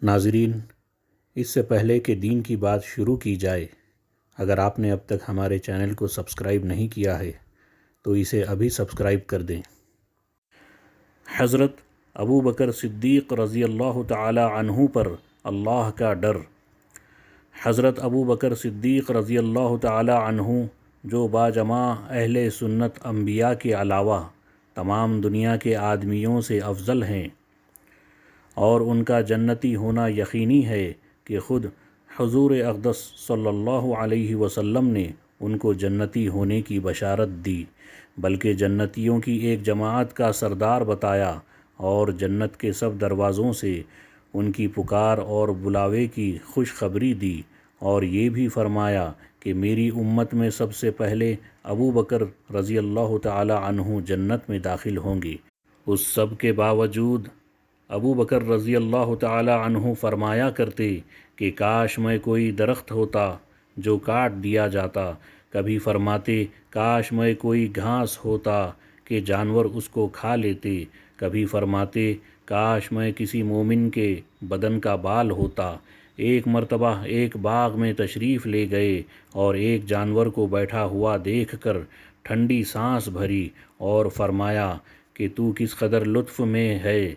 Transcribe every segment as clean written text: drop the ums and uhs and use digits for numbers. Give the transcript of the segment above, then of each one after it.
ناظرین، اس سے پہلے کہ دین کی بات شروع کی جائے، اگر آپ نے اب تک ہمارے چینل کو سبسکرائب نہیں کیا ہے تو اسے ابھی سبسکرائب کر دیں۔ حضرت ابو بکر صدیق رضی اللہ تعالی عنہ پر اللہ کا ڈر۔ حضرت ابو بکر صدیق رضی اللہ تعالی عنہ جو باجماع اہل سنت انبیاء کے علاوہ تمام دنیا کے آدمیوں سے افضل ہیں، اور ان کا جنتی ہونا یقینی ہے کہ خود حضور اقدس صلی اللہ علیہ وسلم نے ان کو جنتی ہونے کی بشارت دی، بلکہ جنتیوں کی ایک جماعت کا سردار بتایا اور جنت کے سب دروازوں سے ان کی پکار اور بلاوے کی خوشخبری دی، اور یہ بھی فرمایا کہ میری امت میں سب سے پہلے ابو بکر رضی اللہ تعالی عنہ جنت میں داخل ہوں گے۔ اس سب کے باوجود ابو بکر رضی اللہ تعالی عنہ فرمایا کرتے کہ کاش میں کوئی درخت ہوتا جو کاٹ دیا جاتا، کبھی فرماتے کاش میں کوئی گھاس ہوتا کہ جانور اس کو کھا لیتے، کبھی فرماتے کاش میں کسی مومن کے بدن کا بال ہوتا۔ ایک مرتبہ ایک باغ میں تشریف لے گئے اور ایک جانور کو بیٹھا ہوا دیکھ کر ٹھنڈی سانس بھری اور فرمایا کہ تو کس قدر لطف میں ہے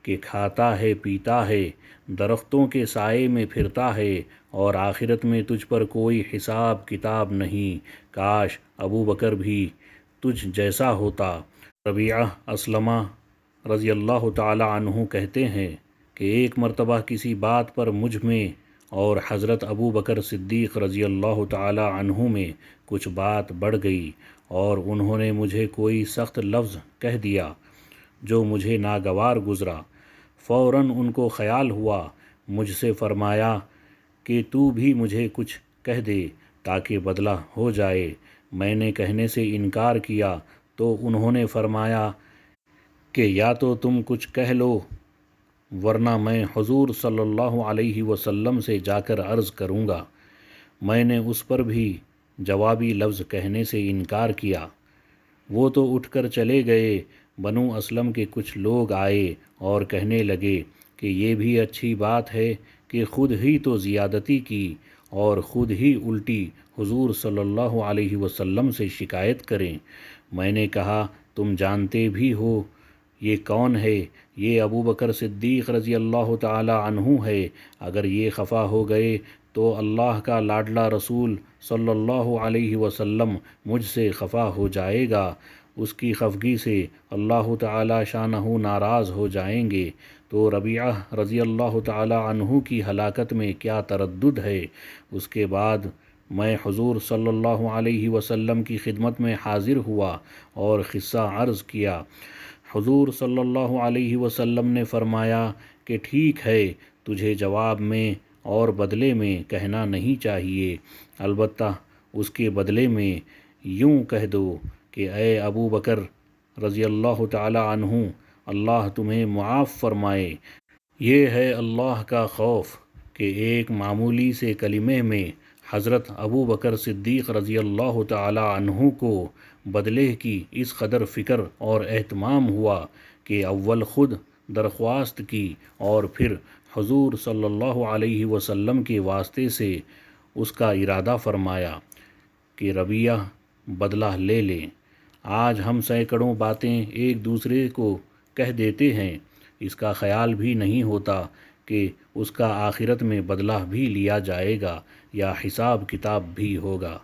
کہ کھاتا ہے، پیتا ہے، درختوں کے سائے میں پھرتا ہے، اور آخرت میں تجھ پر کوئی حساب کتاب نہیں، کاش ابو بکر بھی تجھ جیسا ہوتا۔ ربیعہ اسلمہ رضی اللہ تعالی عنہ کہتے ہیں کہ ایک مرتبہ کسی بات پر مجھ میں اور حضرت ابو بکر صدیق رضی اللہ تعالی عنہ میں کچھ بات بڑھ گئی، اور انہوں نے مجھے کوئی سخت لفظ کہہ دیا جو مجھے ناگوار گزرا۔ فوراً ان کو خیال ہوا، مجھ سے فرمایا کہ تو بھی مجھے کچھ کہہ دے تاکہ بدلہ ہو جائے۔ میں نے کہنے سے انکار کیا تو انہوں نے فرمایا کہ یا تو تم کچھ کہہ لو ورنہ میں حضور صلی اللہ علیہ وسلم سے جا کر عرض کروں گا۔ میں نے اس پر بھی جوابی لفظ کہنے سے انکار کیا۔ وہ تو اٹھ کر چلے گئے۔ بنو اسلم کے کچھ لوگ آئے اور کہنے لگے کہ یہ بھی اچھی بات ہے کہ خود ہی تو زیادتی کی اور خود ہی الٹی حضور صلی اللہ علیہ وسلم سے شکایت کریں۔ میں نے کہا تم جانتے بھی ہو یہ کون ہے؟ یہ ابو بکر صدیق رضی اللہ تعالی عنہ ہے۔ اگر یہ خفا ہو گئے تو اللہ کا لاڈلا رسول صلی اللہ علیہ وسلم مجھ سے خفا ہو جائے گا، اس کی خفگی سے اللہ تعالی شانہ ناراض ہو جائیں گے۔ تو ربیعہ رضی اللہ تعالی عنہ کی ہلاکت میں کیا تردد ہے؟ اس کے بعد میں حضور صلی اللہ علیہ وسلم کی خدمت میں حاضر ہوا اور قصہ عرض کیا۔ حضور صلی اللہ علیہ وسلم نے فرمایا کہ ٹھیک ہے، تجھے جواب میں اور بدلے میں کہنا نہیں چاہیے، البتہ اس کے بدلے میں یوں کہہ دو کہ اے ابو بکر رضی اللہ تعالی عنہ، اللہ تمہیں معاف فرمائے۔ یہ ہے اللہ کا خوف کہ ایک معمولی سے کلمے میں حضرت ابو بکر صدیق رضی اللہ تعالی عنہ کو بدلے کی اس قدر فکر اور اہتمام ہوا کہ اول خود درخواست کی اور پھر حضور صلی اللہ علیہ وسلم کے واسطے سے اس کا ارادہ فرمایا کہ ربیعہ بدلہ لے لیں۔ آج ہم سینکڑوں باتیں ایک دوسرے کو کہہ دیتے ہیں، اس کا خیال بھی نہیں ہوتا کہ اس کا آخرت میں بدلہ بھی لیا جائے گا یا حساب کتاب بھی ہوگا۔